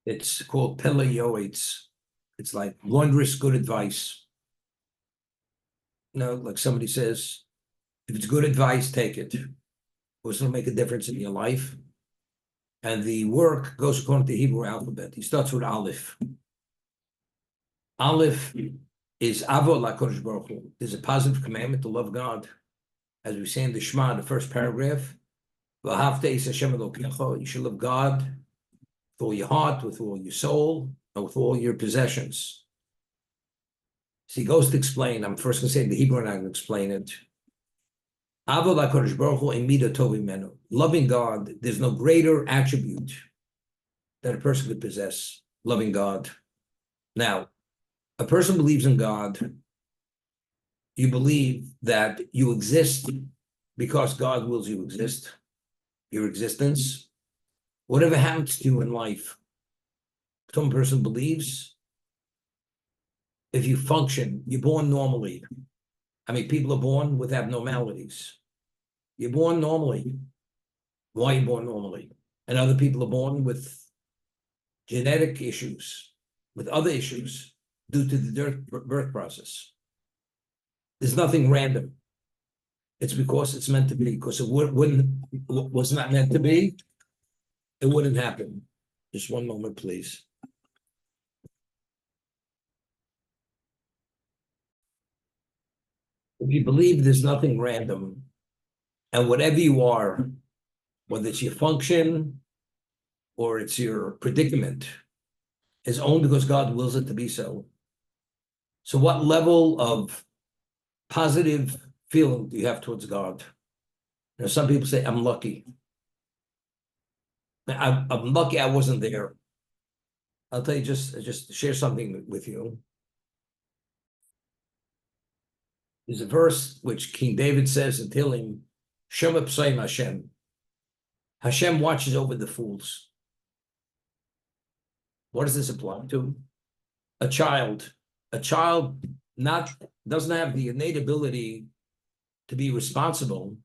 It's called Pele Yoeitz. It's like wondrous good advice. Like somebody says, if it's good advice, take it. It'll make a difference in your life. And the work goes according to the Hebrew alphabet. He starts with Aleph. Aleph is ahavah HaKadosh Baruch Hu. There's a positive commandment to love God. As we say in the Shema, the first paragraph, Ahavas Hashem you should love God with all your heart, with all your soul, and with all your possessions. So he goes to explain. I'm first going to say the Hebrew and I'm going to explain it. Loving God, there's no greater attribute that a person could possess, loving God. Now, a person believes in God. You believe that you exist because God wills you exist, your existence. Whatever happens to you in life, some person believes if you function, you're born normally. I mean, people are born with abnormalities. You're born normally. Why are you born normally? And other people are born with genetic issues, with other issues due to the birth process. There's nothing random. It's because it's meant to be. Because it was not meant to be, it wouldn't happen. Just one moment, please. If you believe there's nothing random, and whatever you are, whether it's your function or it's your predicament, is only because God wills it to be so. So what level of positive feeling do you have towards God? Some people say, I'm lucky. I'm lucky I wasn't there. I'll tell you, just share something with you. There's a verse which King David says in Tehillim, Shema P'sayim Hashem. Hashem watches over the fools. What does this apply to? A child. A child doesn't have the innate ability to be responsible.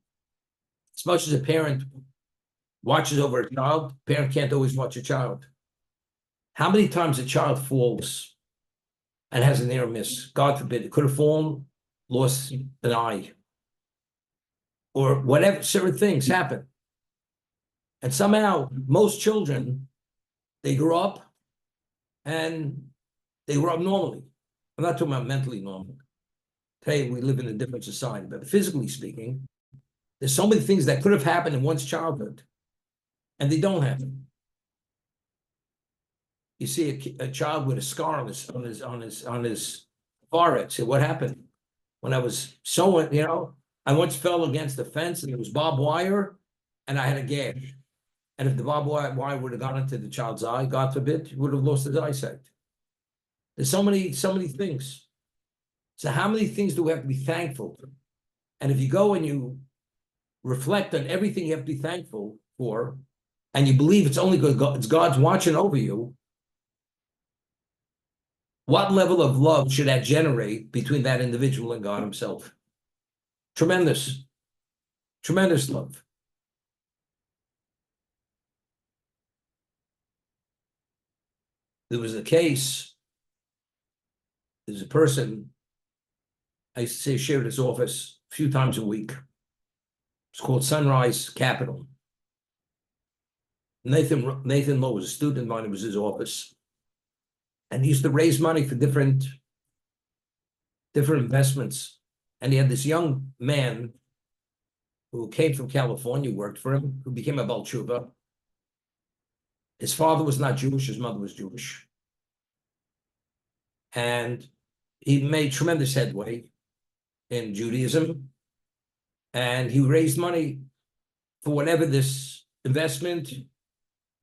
As much as a parent watches over a child, a parent can't always watch a child. How many times a child falls and has an near miss? God forbid, it could have fallen, lost an eye, or whatever, certain things happen. And somehow, most children, they grow up and they grow up normally. I'm not talking about mentally normal. Today, we live in a different society, but physically speaking, there's so many things that could have happened in one's childhood, and they don't happen. You see a child with a scar on his forehead. Say, what happened? When I was sewing, I once fell against the fence and there was barbed wire, and I had a gash. And if the barbed wire would have gone into the child's eye, God forbid, he would have lost his eyesight. There's so many things. So how many things do we have to be thankful for? And if you go and you reflect on everything you have to be thankful for, and you believe it's only because it's God's watching over you, what level of love should that generate between that individual and God himself? Tremendous. Tremendous love. There was a case, there's a person, I used to say shared his office a few times a week. It's called Sunrise Capital. Nathan Lowe was a student of mine. It was his office. And he used to raise money for different investments. And he had this young man who came from California, worked for him, who became a Baal Tshuva. His father was not Jewish, his mother was Jewish. And he made tremendous headway in Judaism. And he raised money for whatever this investment,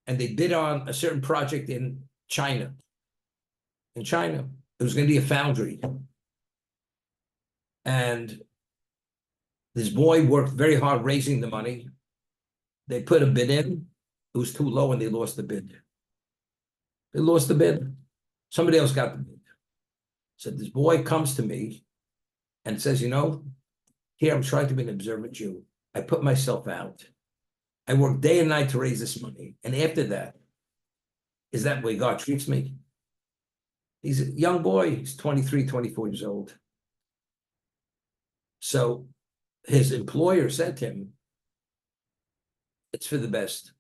and they bid on a certain project in China. In China, it was going to be a foundry. And this boy worked very hard raising the money. They put a bid in. It was too low and they lost the bid. They lost the bid. Somebody else got the bid. So this boy comes to me and says, here I'm trying to be an observant Jew. I put myself out. I worked day and night to raise this money. And after that, Is that the way God treats me? He's a young boy. He's 23, 24 years old. So his employer said to him, it's for the best.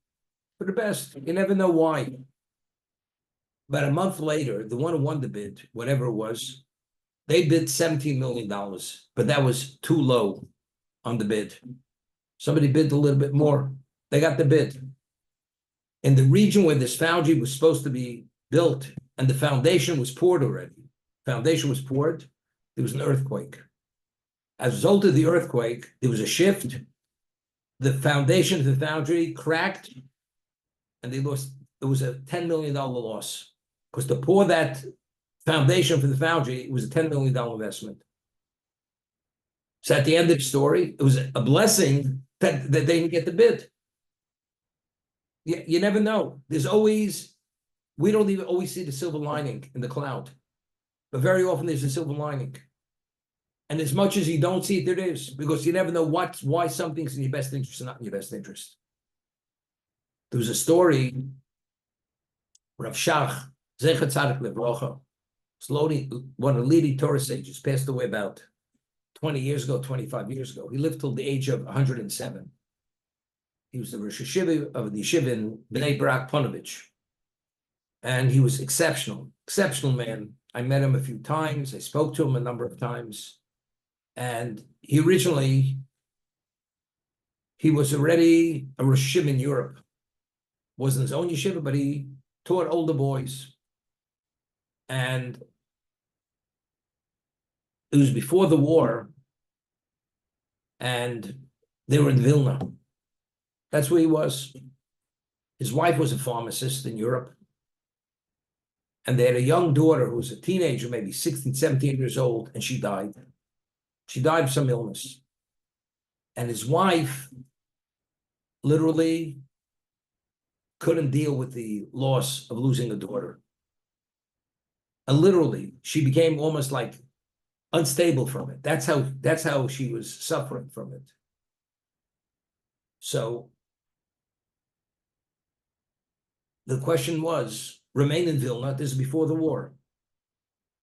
For the best. You never know why. But a month later, the one who won the bid, whatever it was, they bid $17 million, but that was too low on the bid. Somebody bid a little bit more. They got the bid. In the region where this foundry was supposed to be built, and the foundation was poured already. Foundation was poured, there was an earthquake. As a result of the earthquake, there was a shift. The foundation of the foundry cracked, and they lost. It was a $10 million loss. Because to pour that foundation for the foundry, it was a $10 million investment. So at the end of the story, it was a blessing that they didn't get the bid. You never know. There's always, we don't even always see the silver lining in the cloud. But very often there's a silver lining. And as much as you don't see it, there is. Because you never know why something's in your best interest or not in your best interest. There was a story, Rav Shach, Zecher Tzadik Levrocha, slowly, one of the leading Torah sages, passed away about 20 years ago, 25 years ago. He lived till the age of 107. He was the Rosh Hashiva of the Yeshiva in Bnei Barak Ponovich. And he was exceptional man. I met him a few times. I spoke to him a number of times. And he was already a Rosh Hashiva in Europe. Wasn't his own yeshiva, but he taught older boys. And it was before the war, and they were in Vilna. That's where he was. His wife was a pharmacist in Europe. And they had a young daughter who was a teenager, maybe 16, 17 years old, and she died. She died of some illness. And his wife literally couldn't deal with the loss of losing a daughter. And literally, she became almost like unstable from it. That's how she was suffering from it. So the question was, remain in Vilna, this is before the war,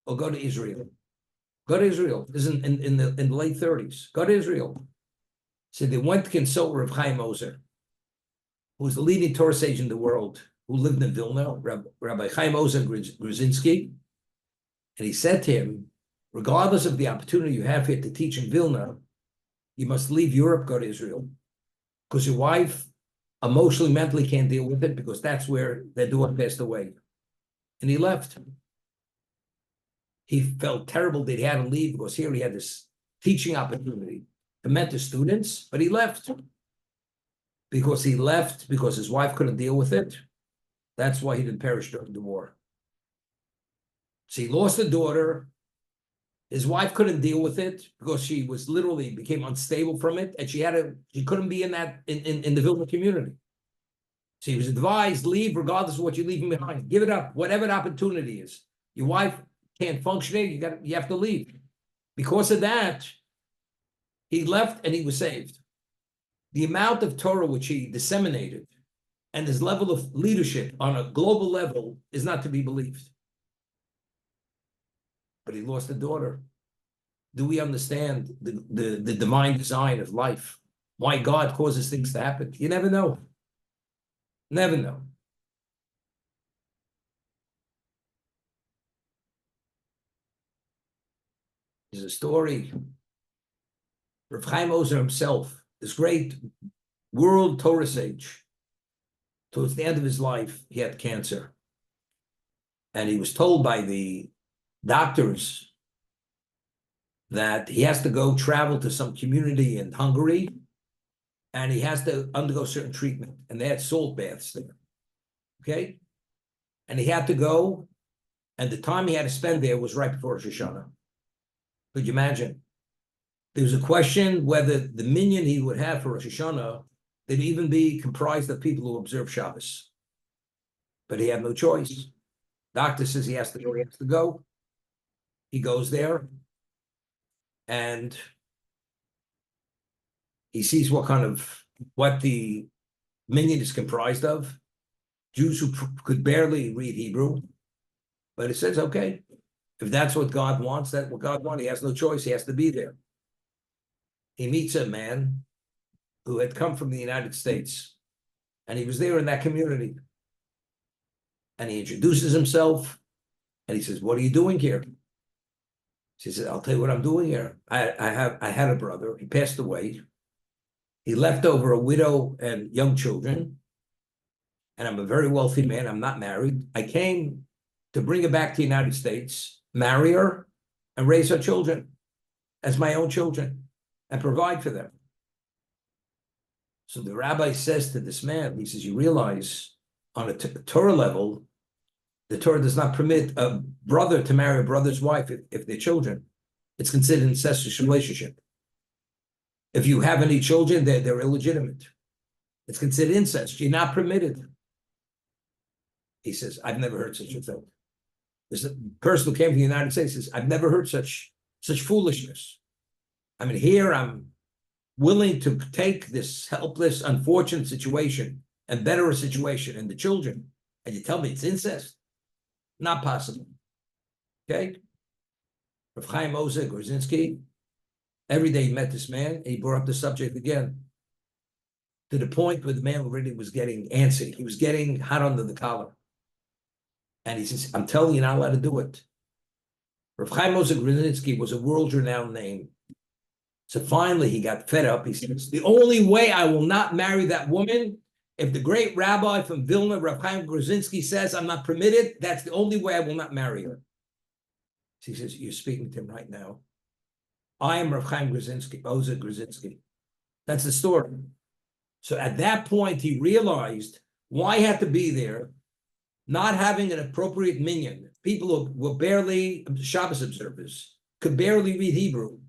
or go to Israel. Go to Israel. This is in the late 30s. Go to Israel. So they went to consult Rav Chaim Ozer, who was the leading Torah sage in the world, who lived in Vilna, Rabbi Chaim Ozer Gruzinski. And he said to him, regardless of the opportunity you have here to teach in Vilna, you must leave Europe, go to Israel. Because your wife emotionally, mentally can't deal with it, because that's where their daughter passed away. And he left. He felt terrible that he had to leave, because here he had this teaching opportunity to mentor students, but he left. Because his wife couldn't deal with it. That's why he didn't perish during the war. So he lost a daughter. His wife couldn't deal with it because she was literally became unstable from it, and she couldn't be in the Vilna community. So he was advised, leave regardless of what you're leaving behind. Give it up, whatever the opportunity is. Your wife can't function here, you have to leave. Because of that, he left and he was saved. The amount of Torah which he disseminated and his level of leadership on a global level is not to be believed. But he lost a daughter. Do we understand the divine design of life? Why God causes things to happen? You never know. Never know. There's a story. Rav Chaim Ozer himself, this great world Torah sage, towards the end of his life, he had cancer. And he was told by the doctors that he has to go travel to some community in Hungary, and he has to undergo certain treatment. And they had salt baths there. Okay? And he had to go, and the time he had to spend there was right before Rosh Hashanah. Could you imagine? There was a question whether the minyan he would have for Rosh Hashanah would even be comprised of people who observe Shabbos. But he had no choice. Doctor says he has to go, he has to go. He goes there, and he sees what the minyan is comprised of. Jews who could barely read Hebrew, but it says, okay, if that's what God wants, that's what God wants. He has no choice. He has to be there. He meets a man who had come from the United States, and he was there in that community. And he introduces himself, and he says, "What are you doing here?" She said, "I'll tell you what I'm doing here. I had a brother. He passed away. He left over a widow and young children, and I'm a very wealthy man. I'm not married. I came to bring her back to the United States, marry her, and raise her children as my own children, and provide for them." So the rabbi says to this man, he says, "You realize on a Torah level, the Torah does not permit a brother to marry a brother's wife if they're children. It's considered an incestuous relationship. If you have any children, they're illegitimate. It's considered incest. You're not permitted." He says, "I've never heard such a thing." This person who came from the United States says, "I've never heard such foolishness. I mean, here I'm willing to take this helpless, unfortunate situation and better a situation in the children, and you tell me it's incest? Not possible." Okay? Rav Chaim Ozer Grzinski, every day he met this man, and he brought up the subject again, to the point where the man already was getting antsy. He was getting hot under the collar. And he says, "I'm telling you, you're not allowed to do it." Rav Chaim Ozer Grzinski was a world-renowned name. So finally, he got fed up. He says, "The only way I will not marry that woman, if the great rabbi from Vilna, Rav Chaim Grzinski, says I'm not permitted, that's the only way I will not marry her." So he says, "You're speaking to him right now. I am Rav Chaim Grzinski, Ozer Grzinski." That's the story. So at that point, he realized why he had to be there, not having an appropriate minyan. People who were barely Shabbos observers, could barely read Hebrew.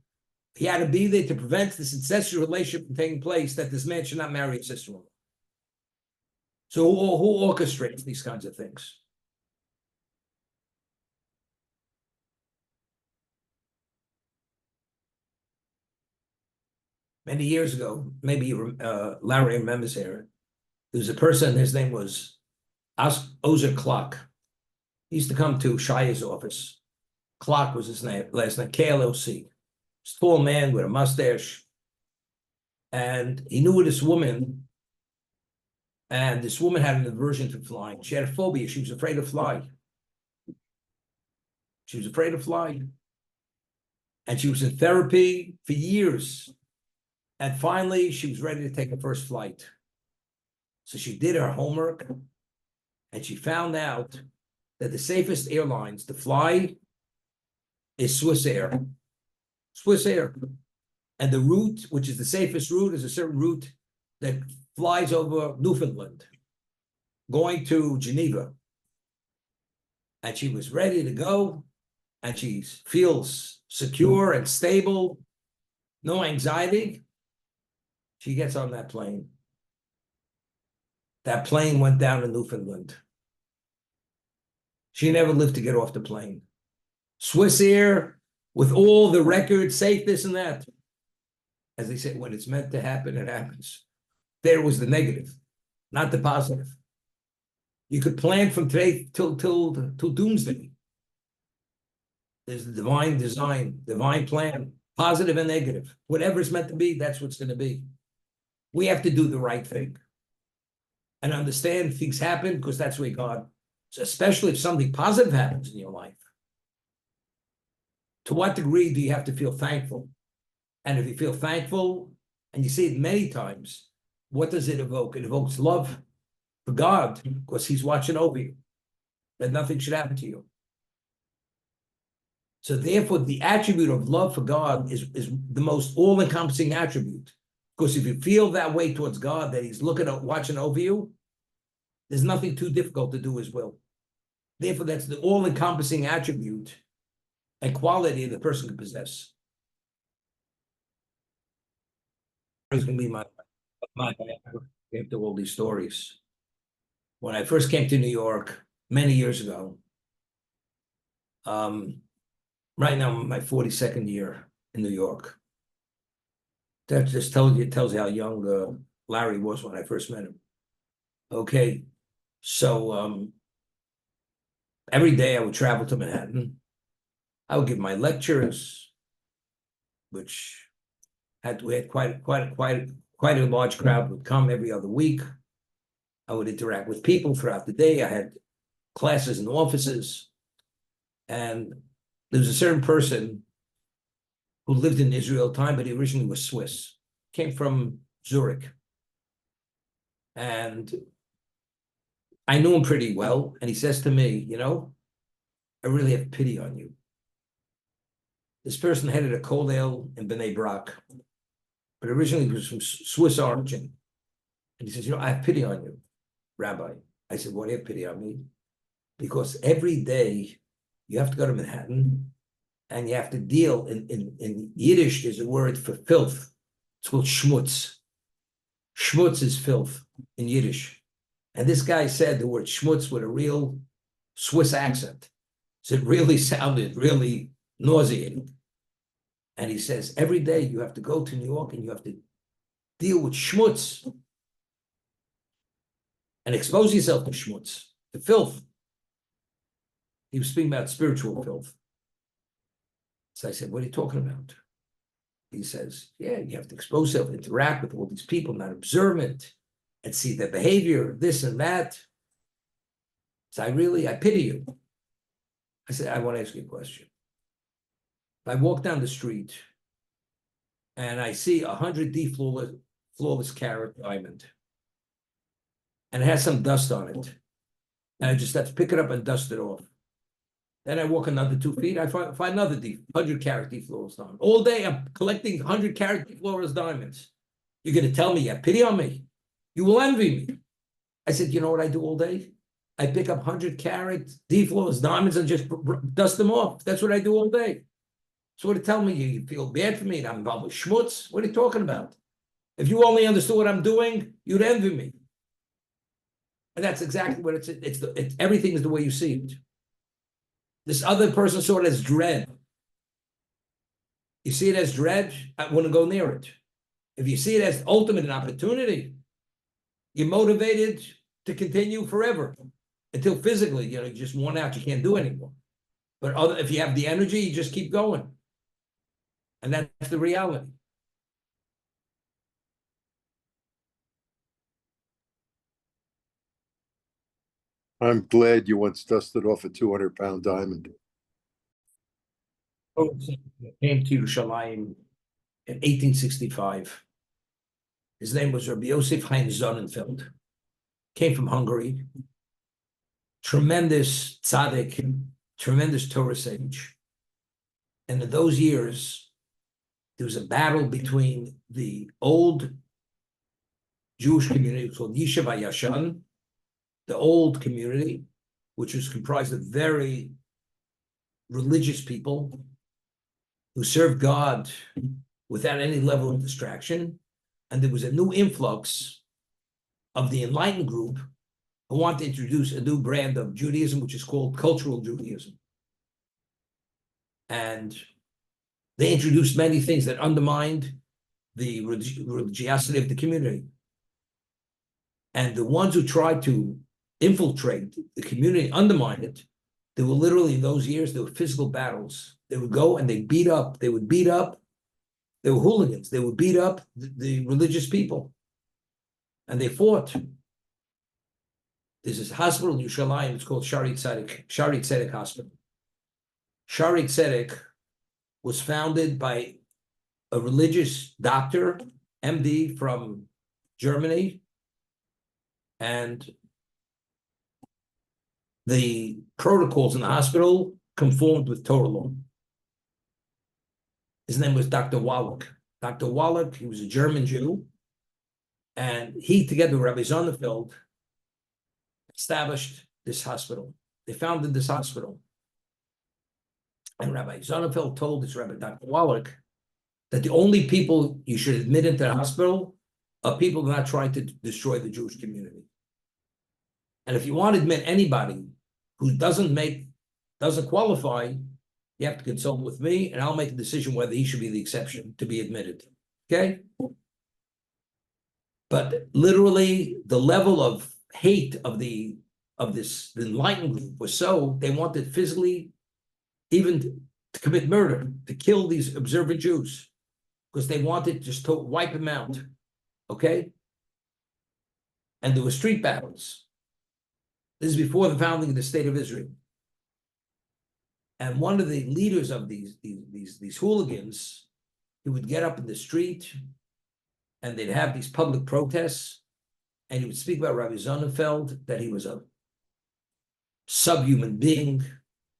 He had to be there to prevent this incestuous relationship from taking place, that this man should not marry his sister-in-law. So who orchestrates these kinds of things? Many years ago, maybe Larry remembers here, there was a person, his name was Ozer Clark. He used to come to Shia's office. Clark was his name, last name, KLOC. Tall man with a mustache. And he knew this woman, and this woman had an aversion to flying. She had a phobia. She was afraid to fly. She was afraid to fly. And she was in therapy for years. And finally, she was ready to take her first flight. So she did her homework, and she found out that the safest airlines to fly is Swiss Air. Swiss Air. And the route, which is the safest route, is a certain route that flies over Newfoundland, going to Geneva. And she was ready to go, and she feels secure and stable, no anxiety. She gets on that plane. That plane went down to Newfoundland. She never lived to get off the plane. Swiss Air, with all the records, safe, this and that. As they say, when it's meant to happen, it happens. There was the negative, not the positive. You could plan from today till doomsday. There's the divine design, divine plan, positive and negative. Whatever it's meant to be, that's what's going to be. We have to do the right thing and understand things happen because that's the way God, so especially if something positive happens in your life. To what degree do you have to feel thankful? And if you feel thankful, and you see it many times, what does it evoke? It evokes love for God because he's watching over you, that nothing should happen to you. So therefore, the attribute of love for God is the most all-encompassing attribute. Because if you feel that way towards God, that he's looking at, watching over you, there's nothing too difficult to do his will. Therefore, that's the all-encompassing attribute and quality the person can possess. It's going to be my after all these stories. When I first came to New York many years ago, right now I'm in my 42nd year in New York. That just tells you how young Larry was when I first met him. Okay, So every day I would travel to Manhattan. I would give my lectures, which we had quite a large crowd would come every other week. I would interact with people throughout the day. I had classes in offices, and there was a certain person who lived in Israel at the time, but he originally was Swiss, came from Zurich. And I knew him pretty well, and he says to me, I really have pity on you. This person headed a kollel in Bnei Brak, but originally he was from Swiss origin. And he says, I have pity on you, Rabbi. I said, why do you have pity on me? Because every day you have to go to Manhattan and you have to deal in Yiddish, there's a word for filth. It's called schmutz. Schmutz is filth in Yiddish. And this guy said the word schmutz with a real Swiss accent. So it really sounded really nauseating. And he says, every day you have to go to New York and you have to deal with schmutz and expose yourself to schmutz, to filth. He was speaking about spiritual filth. So I said, what are you talking about? He says, yeah, you have to expose yourself, interact with all these people, not observant, and see their behavior, this and that. So I pity you. I said, I want to ask you a question. If I walk down the street and I see 100D flawless carat diamond, and it has some dust on it, and I just have to pick it up and dust it off. Then I walk another 2 feet, I find another 100 carat D flawless diamond. All day I'm collecting 100 carat D flawless diamonds. You're going to tell me you have pity on me? You will envy me. I said, you know what I do all day? I pick up 100 carat D flawless diamonds and just dust them off. That's what I do all day. So what to tell me? You feel bad for me and I'm involved with schmutz? What are you talking about? If you only understood what I'm doing, you'd envy me. And that's exactly what it's everything is the way you see it. This other person saw it as dread. You see it as dread, I want to go near it. If you see it as ultimate an opportunity, you're motivated to continue forever until physically, you just worn out, you can't do anymore. But if you have the energy, you just keep going. And that's the reality. I'm glad you once dusted off a 200-pound diamond. Came to Yerushalayim in 1865. His name was Rabbi Yosef Chaim Sonnenfeld. Came from Hungary. Tremendous tzaddik, tremendous Torah sage. And in those years, there was a battle between the old Jewish community called Yishuv HaYashan, the old community, which was comprised of very religious people who served God without any level of distraction. And there was a new influx of the enlightened group who wanted to introduce a new brand of Judaism, which is called cultural Judaism. And they introduced many things that undermined the religiosity of the community. And the ones who tried to infiltrate the community, undermine it, there were literally in those years, there were physical battles. They would go and they would beat up, they were hooligans, they would beat up the religious people. And they fought. There's this hospital in Yerushalayim, it's called Shari Tzedek Hospital. Shari Tzedek was founded by a religious doctor, MD from Germany, and the protocols in the hospital conformed with Torah law. His name was Dr. Wallach. Dr. Wallach, he was a German Jew, and he, together with Rabbi Sonnenfeld, established this hospital. They founded this hospital. And Rabbi Sonnenfeld told this Rabbi Dr. Wallach that the only people you should admit into the hospital are people who are not trying to destroy the Jewish community. And if you want to admit anybody who doesn't qualify, you have to consult with me, and I'll make a decision whether he should be the exception to be admitted. Okay? But literally, the level of hate of the of this the enlightened group was so they wanted physically, even to commit murder, to kill these observant Jews, because they wanted just to wipe them out. Okay? And there were street battles. This is before the founding of the State of Israel. And one of the leaders of these hooligans, he would get up in the street and they'd have these public protests, and he would speak about Rabbi Sonnenfeld, that he was a subhuman being.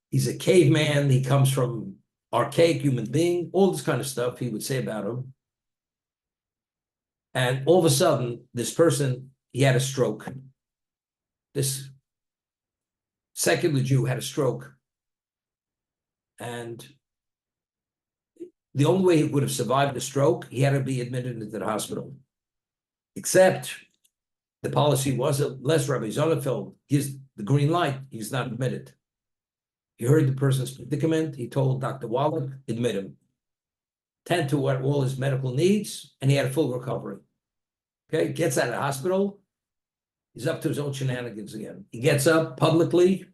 He's a caveman. He comes from archaic human being, all this kind of stuff he would say about him. And all of a sudden, this person, he had a stroke. This secular Jew had a stroke. And the only way he would have survived the stroke, he had to be admitted into the hospital. Except the policy was, unless Rabbi Sonnenfeld gives the green light, he's not admitted. He heard the person's predicament. He told Dr. Wallach, admit him. Tend to all his medical needs, and he had a full recovery. Okay, gets out of the hospital. He's up to his own shenanigans again. He gets up publicly,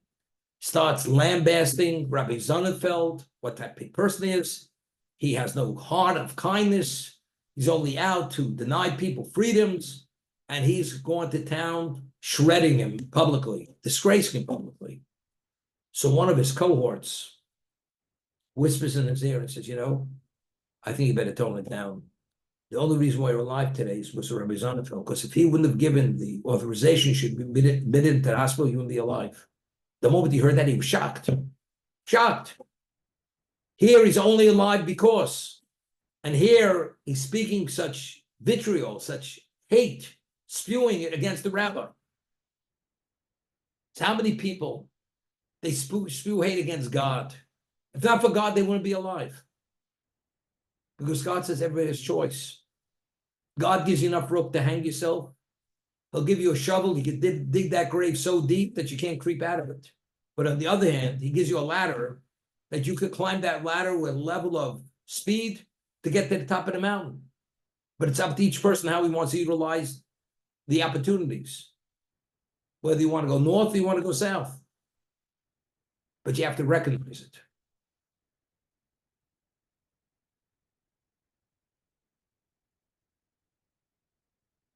starts lambasting Rabbi Sonnenfeld, what type of person he is. He has no heart of kindness. He's only out to deny people freedoms, and he's going to town shredding him publicly, disgracing him publicly. So one of his cohorts whispers in his ear and says, I think you better tone it down. The only reason why you're alive today is because of Rabbi Sonnenfeld, because if he wouldn't have given the authorization, should be admitted into the hospital, you wouldn't be alive. The moment he heard that, he was shocked. Shocked. Here he's only alive because. And here he's speaking such vitriol, such hate, spewing it against the rabbi. So how many people, they spew hate against God? If not for God, they wouldn't be alive. Because God says everybody has choice. God gives you enough rope to hang yourself. He'll give you a shovel. You can dig that grave so deep that you can't creep out of it. But on the other hand, he gives you a ladder that you could climb that ladder with a level of speed to get to the top of the mountain. But it's up to each person how he wants to utilize the opportunities. Whether you want to go north or you want to go south. But you have to recognize it.